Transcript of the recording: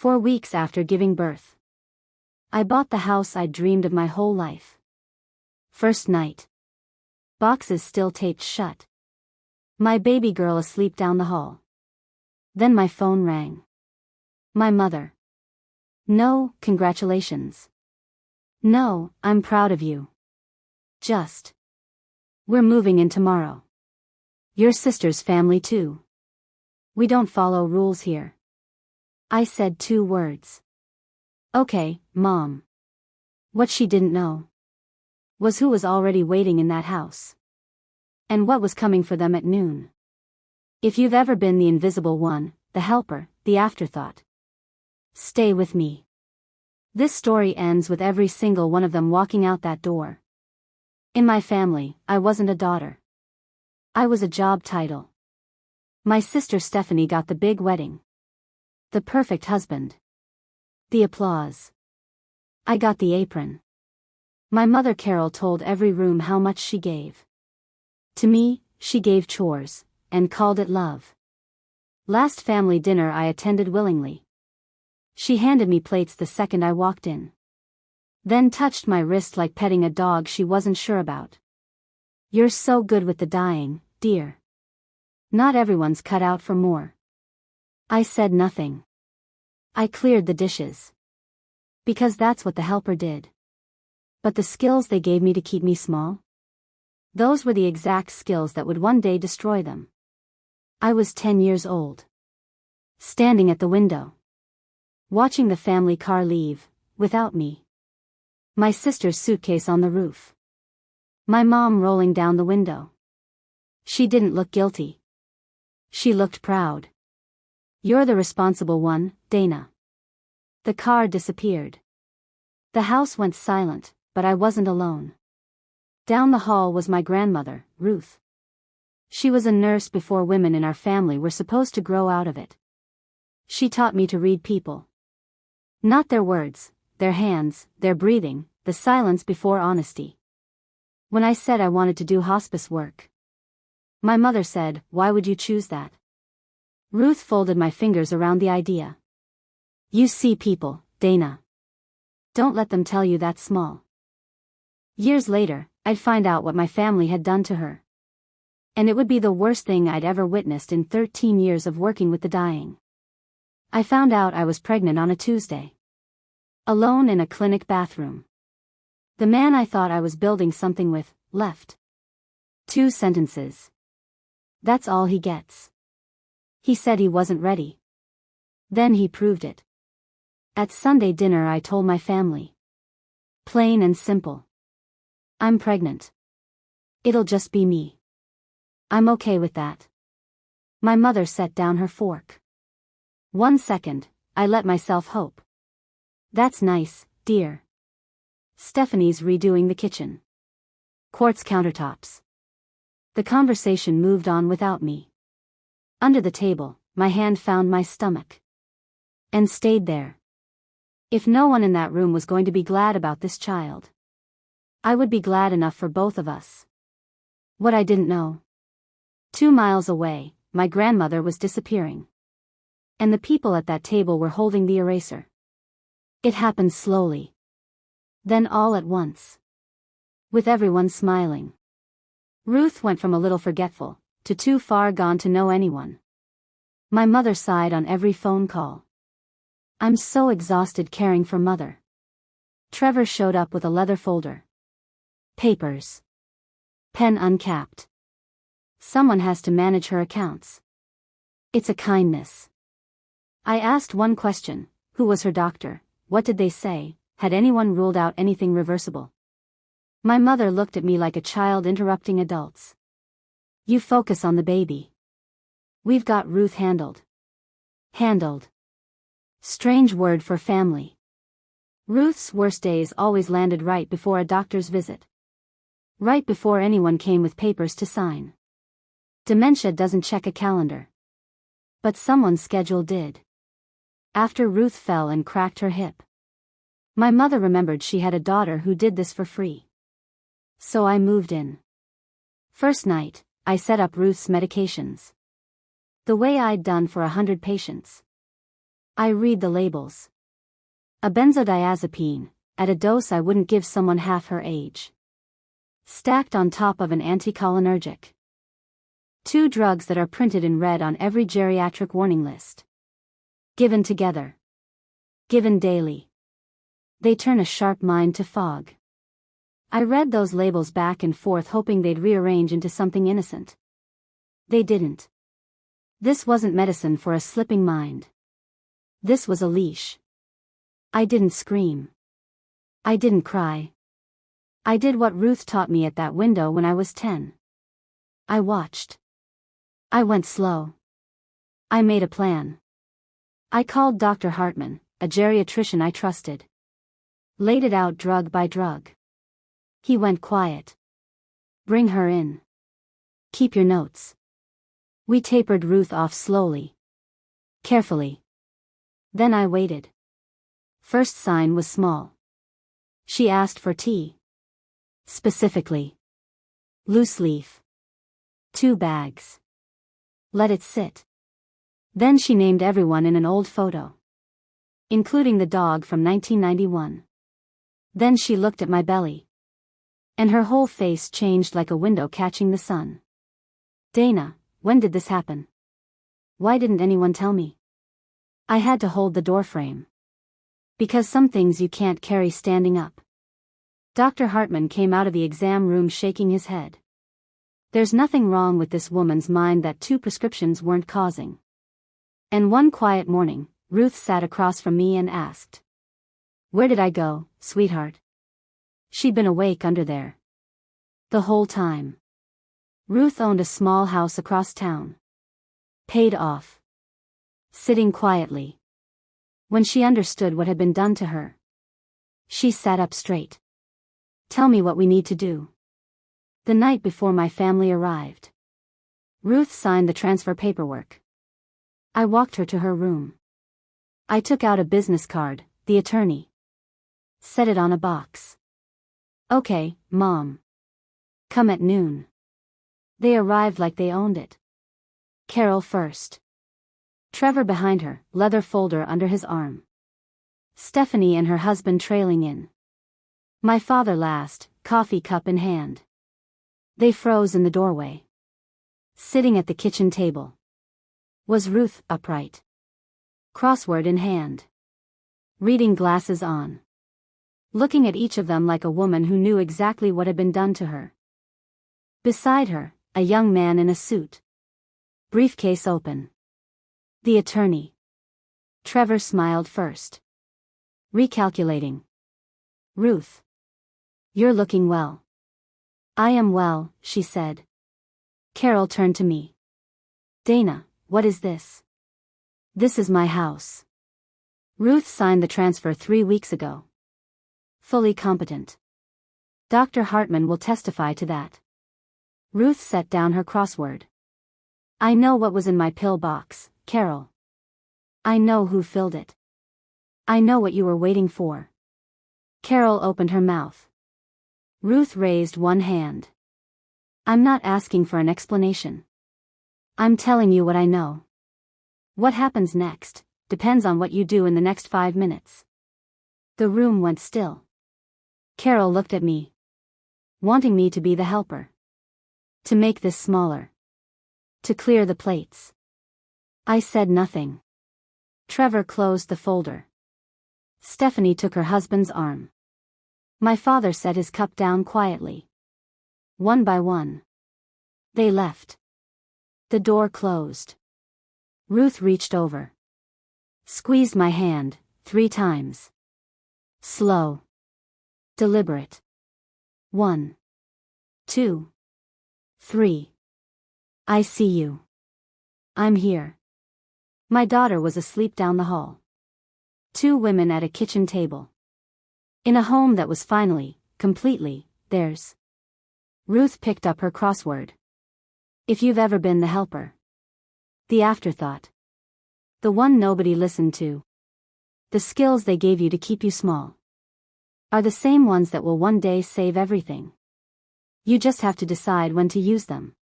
4 weeks after giving birth. I bought the house I'd dreamed of my whole life. First night. Boxes still taped shut. My baby girl asleep down the hall. Then my phone rang. My mother. No, congratulations. No, I'm proud of you. Just. We're moving in tomorrow. Your sister's family too. We don't follow rules here. I said 2 words. Okay, Mom. What she didn't know was who was already waiting in that house. And what was coming for them at noon. If you've ever been the invisible one, the helper, the afterthought, stay with me. This story ends with every single one of them walking out that door. In my family, I wasn't a daughter. I was a job title. My sister Stephanie got the big wedding. The perfect husband. The applause. I got the apron. My mother Carol told every room how much she gave. To me, she gave chores, and called it love. Last family dinner I attended willingly. She handed me plates the second I walked in. Then touched my wrist like petting a dog she wasn't sure about. You're so good with the dying, dear. Not everyone's cut out for more. I said nothing. I cleared the dishes. Because that's what the helper did. But the skills they gave me to keep me small? Those were the exact skills that would one day destroy them. I was 10 years old. Standing at the window. Watching the family car leave, without me. My sister's suitcase on the roof. My mom rolling down the window. She didn't look guilty. She looked proud. You're the responsible one, Dana. The car disappeared. The house went silent, but I wasn't alone. Down the hall was my grandmother, Ruth. She was a nurse before women in our family were supposed to grow out of it. She taught me to read people. Not their words, their hands, their breathing, the silence before honesty. When I said I wanted to do hospice work, my mother said, "Why would you choose that?" Ruth folded my fingers around the idea. You see people, Dana. Don't let them tell you that's small. Years later, I'd find out what my family had done to her. And it would be the worst thing I'd ever witnessed in 13 years of working with the dying. I found out I was pregnant on a Tuesday. Alone in a clinic bathroom. The man I thought I was building something with, left. 2 sentences. That's all he gets. He said he wasn't ready. Then he proved it. At Sunday dinner I told my family. Plain and simple. I'm pregnant. It'll just be me. I'm okay with that. My mother set down her fork. 1 second, I let myself hope. That's nice, dear. Stephanie's redoing the kitchen. Quartz countertops. The conversation moved on without me. Under the table, my hand found my stomach. And stayed there. If no one in that room was going to be glad about this child, I would be glad enough for both of us. What I didn't know. 2 miles away, my grandmother was disappearing. And the people at that table were holding the eraser. It happened slowly. Then all at once. With everyone smiling. Ruth went from a little forgetful, to too far gone to know anyone. My mother sighed on every phone call. I'm so exhausted caring for Mother. Trevor showed up with a leather folder. Papers. Pen uncapped. Someone has to manage her accounts. It's a kindness. I asked one question, who was her doctor, what did they say, had anyone ruled out anything reversible? My mother looked at me like a child interrupting adults. You focus on the baby. We've got Ruth handled. Handled. Strange word for family. Ruth's worst days always landed right before a doctor's visit. Right before anyone came with papers to sign. Dementia doesn't check a calendar. But someone's schedule did. After Ruth fell and cracked her hip. My mother remembered she had a daughter who did this for free. So I moved in. First night, I set up Ruth's medications. The way I'd done for 100 patients. I read the labels. A benzodiazepine, at a dose I wouldn't give someone half her age. Stacked on top of an anticholinergic. 2 drugs that are printed in red on every geriatric warning list. Given together. Given daily. They turn a sharp mind to fog. I read those labels back and forth hoping they'd rearrange into something innocent. They didn't. This wasn't medicine for a slipping mind. This was a leash. I didn't scream. I didn't cry. I did what Ruth taught me at that window when I was 10. I watched. I went slow. I made a plan. I called Dr. Hartman, a geriatrician I trusted. Laid it out drug by drug. He went quiet. Bring her in. Keep your notes. We tapered Ruth off slowly. Carefully. Then I waited. First sign was small. She asked for tea. Specifically. Loose leaf. 2 bags. Let it sit. Then she named everyone in an old photo. Including the dog from 1991. Then she looked at my belly. And her whole face changed like a window catching the sun. Dana, when did this happen? Why didn't anyone tell me? I had to hold the doorframe. Because some things you can't carry standing up. Dr. Hartman came out of the exam room shaking his head. There's nothing wrong with this woman's mind that 2 prescriptions weren't causing. And one quiet morning, Ruth sat across from me and asked. Where did I go, sweetheart? She'd been awake under there. The whole time. Ruth owned a small house across town. Paid off. Sitting quietly. When she understood what had been done to her. She sat up straight. Tell me what we need to do. The night before my family arrived. Ruth signed the transfer paperwork. I walked her to her room. I took out a business card, the attorney. Set it on a box. Okay, Mom. Come at noon. They arrived like they owned it. Carol first. Trevor behind her, leather folder under his arm. Stephanie and her husband trailing in. My father last, coffee cup in hand. They froze in the doorway. Sitting at the kitchen table. Was Ruth, upright. Crossword in hand. Reading glasses on. Looking at each of them like a woman who knew exactly what had been done to her. Beside her, a young man in a suit. Briefcase open. The attorney. Trevor smiled first. Recalculating. Ruth. You're looking well. I am well, she said. Carol turned to me. Dana, what is this? This is my house. Ruth signed the transfer 3 weeks ago. Fully competent. Dr. Hartman will testify to that. Ruth set down her crossword. I know what was in my pill box, Carol. I know who filled it. I know what you were waiting for. Carol opened her mouth. Ruth raised one hand. I'm not asking for an explanation. I'm telling you what I know. What happens next depends on what you do in the next 5 minutes. The room went still. Carol looked at me. Wanting me to be the helper. To make this smaller. To clear the plates. I said nothing. Trevor closed the folder. Stephanie took her husband's arm. My father set his cup down quietly. One by one. They left. The door closed. Ruth reached over. Squeezed my hand 3 times. Slow. Deliberate. 1. 2. 3. I see you. I'm here. My daughter was asleep down the hall. 2 women at a kitchen table. In a home that was finally, completely, theirs. Ruth picked up her crossword. If you've ever been the helper. The afterthought. The one nobody listened to. The skills they gave you to keep you small. Are the same ones that will one day save everything. You just have to decide when to use them.